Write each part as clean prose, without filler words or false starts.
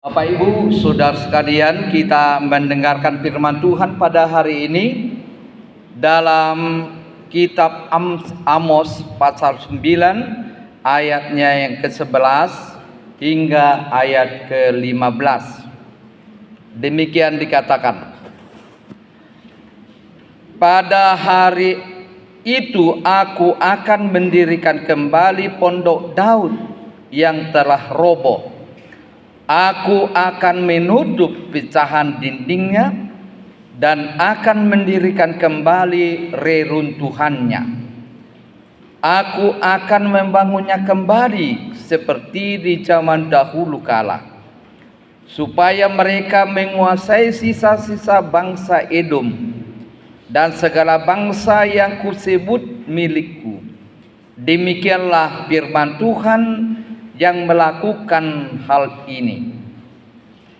Bapak Ibu, saudara sekalian, kita mendengarkan firman Tuhan pada hari ini dalam kitab Amos pasal 9 ayatnya yang ke-11 hingga ayat ke-15. Demikian dikatakan, pada hari itu aku akan mendirikan kembali pondok Daud yang telah roboh. Aku akan menutup pecahan dindingnya dan akan mendirikan kembali reruntuhannya. Aku akan membangunnya kembali seperti di zaman dahulu kala, supaya mereka menguasai sisa-sisa bangsa Edom dan segala bangsa yang kusebut milikku. Demikianlah firman Tuhan yang melakukan hal ini.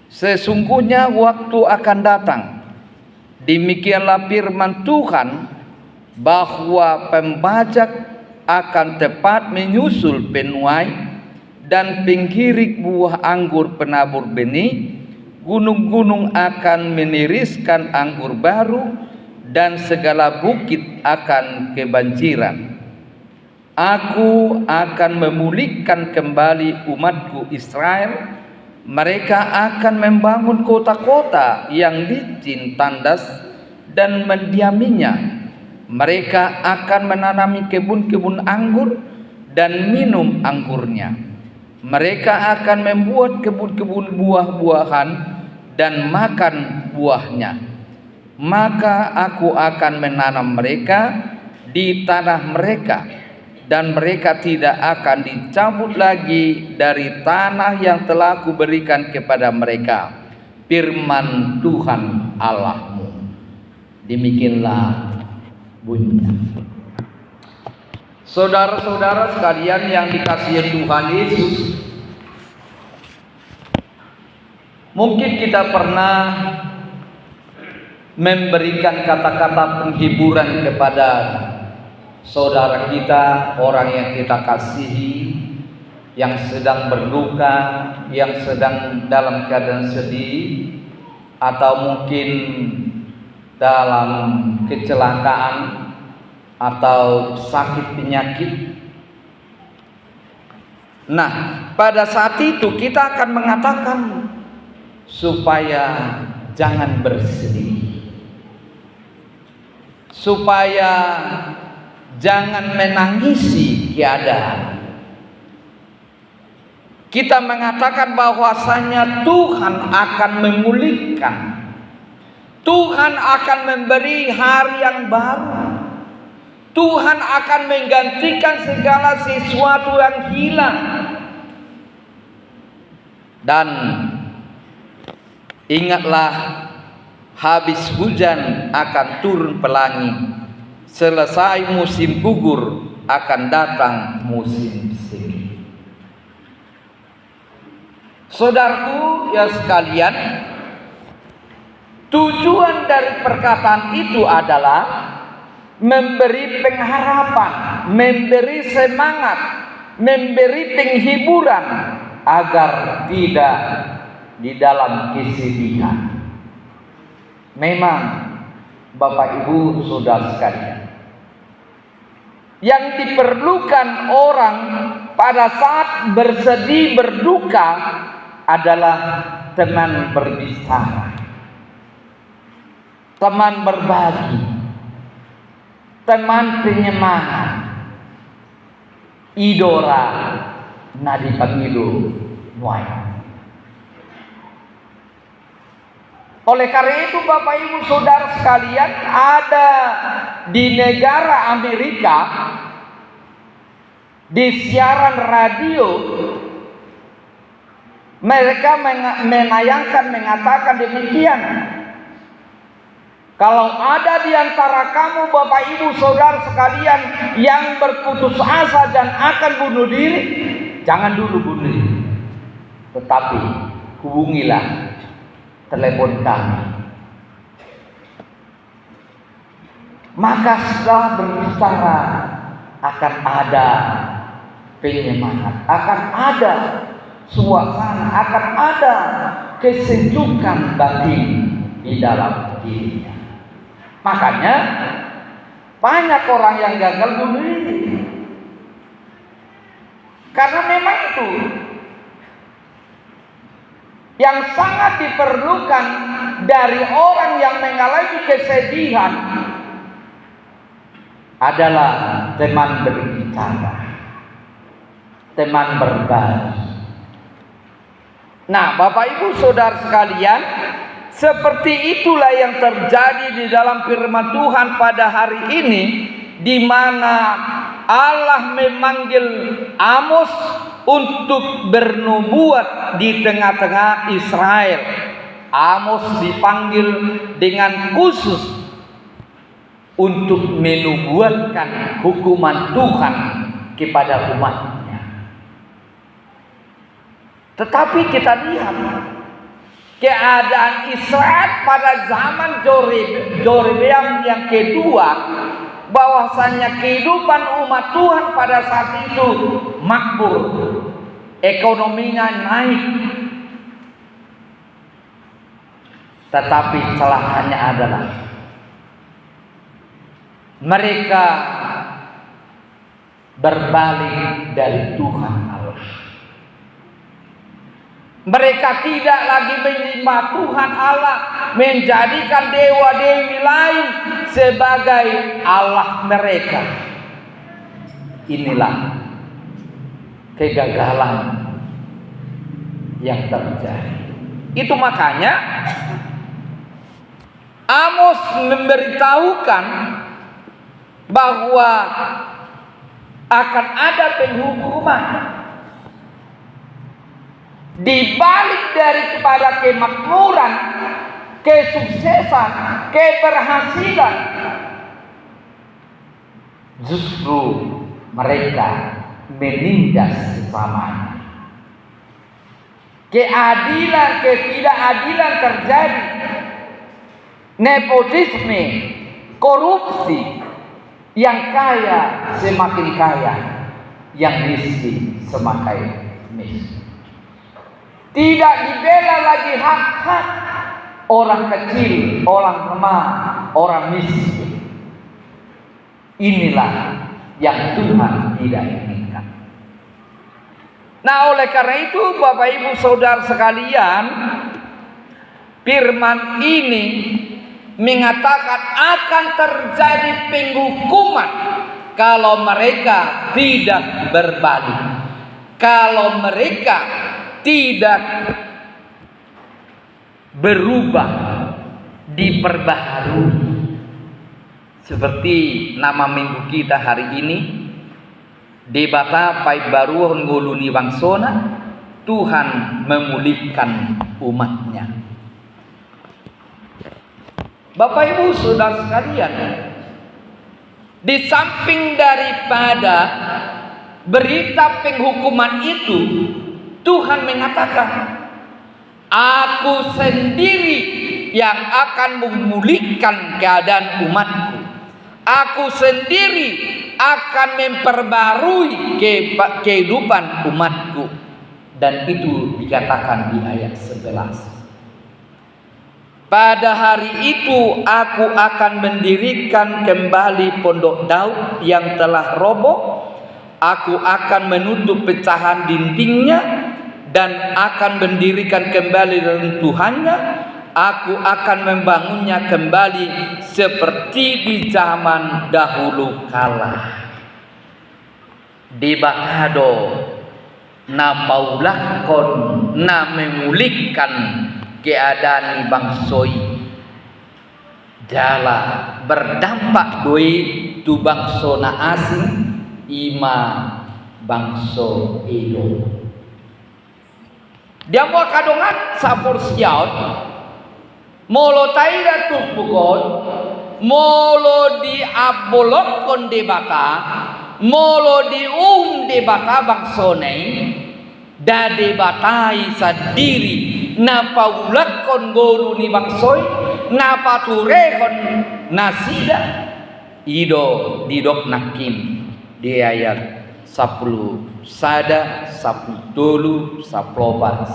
Sesungguhnya waktu akan datang, demikianlah firman Tuhan, bahwa pembajak akan tepat menyusul penuai dan penggirik buah anggur penabur benih. Gunung-gunung akan meniriskan anggur baru dan segala bukit akan kebanjiran. Aku akan memulihkan kembali umatku Israel. Mereka akan membangun kota-kota yang licin tandas dan mendiaminya. Mereka akan menanami kebun-kebun anggur dan minum anggurnya. Mereka akan membuat kebun-kebun buah-buahan dan makan buahnya. Maka aku akan menanam mereka di tanah mereka, dan mereka tidak akan dicabut lagi dari tanah yang telah kuberikan kepada mereka. Firman Tuhan Allahmu. Demikianlah bunyinya. Saudara-saudara sekalian yang dikasihi Tuhan Yesus, mungkin kita pernah memberikan kata-kata penghiburan kepada saudara kita, orang yang kita kasihi, yang sedang berduka, yang sedang dalam keadaan sedih, atau mungkin dalam kecelakaan atau sakit penyakit. Nah, pada saat itu kita akan mengatakan supaya jangan bersedih, supaya jangan menangisi keadaan. Kita mengatakan bahwasanya Tuhan akan memulihkan, Tuhan akan memberi hari yang baru, Tuhan akan menggantikan segala sesuatu yang hilang. Dan ingatlah, habis hujan akan turun pelangi, selesai musim gugur akan datang musim semi. Saudaraku ya sekalian, tujuan dari perkataan itu adalah memberi pengharapan, memberi semangat, memberi penghiburan agar tidak di dalam kesedihan. Memang Bapak Ibu saudara sekalian, yang diperlukan orang pada saat bersedih berduka adalah teman berbicara, teman berbagi, teman penyemangat, idola nadi pangilu muai. Oleh karena itu Bapak Ibu saudara sekalian, ada di negara Amerika, di siaran radio, mereka menayangkan, mengatakan demikian: kalau ada di antara kamu Bapak Ibu saudara sekalian yang berputus asa dan akan bunuh diri, jangan dulu bunuh diri, tetapi hubungilah telepon kami. Maka setelah berbicara akan ada penyemangat, akan ada suasana, akan ada kesejukan batin di dalam dirinya. Makanya banyak orang yang gagal bunuh diri. Karena memang itu yang sangat diperlukan dari orang yang mengalami kesedihan adalah teman berbicara, teman berbagi. Nah, Bapak Ibu Saudara sekalian, seperti itulah yang terjadi di dalam firman Tuhan pada hari ini, di mana Allah memanggil Amos untuk bernubuat di tengah-tengah Israel. Amos dipanggil dengan khusus untuk menubuatkan hukuman Tuhan kepada umatnya. Tetapi kita lihat keadaan Israel pada zaman Jerobeam yang kedua, bahwasanya kehidupan umat Tuhan pada saat itu makmur, ekonominya naik. Tetapi celakanya adalah mereka berbalik dari Tuhan Allah. Mereka tidak lagi menyembah Tuhan Allah, menjadikan dewa-dewi lain sebagai Allah mereka. Inilah kegagalan yang terjadi. Itu makanya Amos memberitahukan bahwa akan ada penghukuman. Di balik dari kepada kemakmuran, kesuksesan, keberhasilan, justru mereka menindas sesamanya. Keadilan, ketidakadilan terjadi, nepotisme, korupsi, yang kaya semakin kaya, yang miskin semakin miskin. Tidak dibela lagi hak-hak orang kecil, orang lemah, orang miskin. Inilah yang Tuhan tidak inginkan. Nah, oleh karena itu Bapak Ibu Saudara sekalian, firman ini mengatakan akan terjadi penghukuman kalau mereka tidak berbalik, kalau mereka tidak berubah, diperbaharui. Seperti nama minggu kita hari ini, debata pai baru nggoluni wangsona, Tuhan memulihkan umatnya. Bapak Ibu Saudara sekalian, di samping daripada berita penghukuman itu, Tuhan mengatakan, aku sendiri yang akan memulihkan keadaan umatku. Aku sendiri akan memperbarui kehidupan umatku. Dan itu dikatakan di ayat 11. Pada hari itu aku akan mendirikan kembali pondok Daud yang telah roboh. Aku akan menutup pecahan dindingnya dan akan mendirikan kembali reruntuhannya. Aku akan membangunnya kembali seperti di zaman dahulu kala. Debakado na paulakon na memulihkan keadaan di bangsoi. Jala berdampak doi tu bangsona asing ima bangso Edo. Dia mau kadongan sapor siaut, molo taida tupukon, molo di abolok kon debata, molo di debata bangsonei, da debatai sadiri, napa ulak kon golu ni bangsoi, napa ture kon nasida, ido didok nakim. Di ayat sapulu sada, sapu dolu, saploba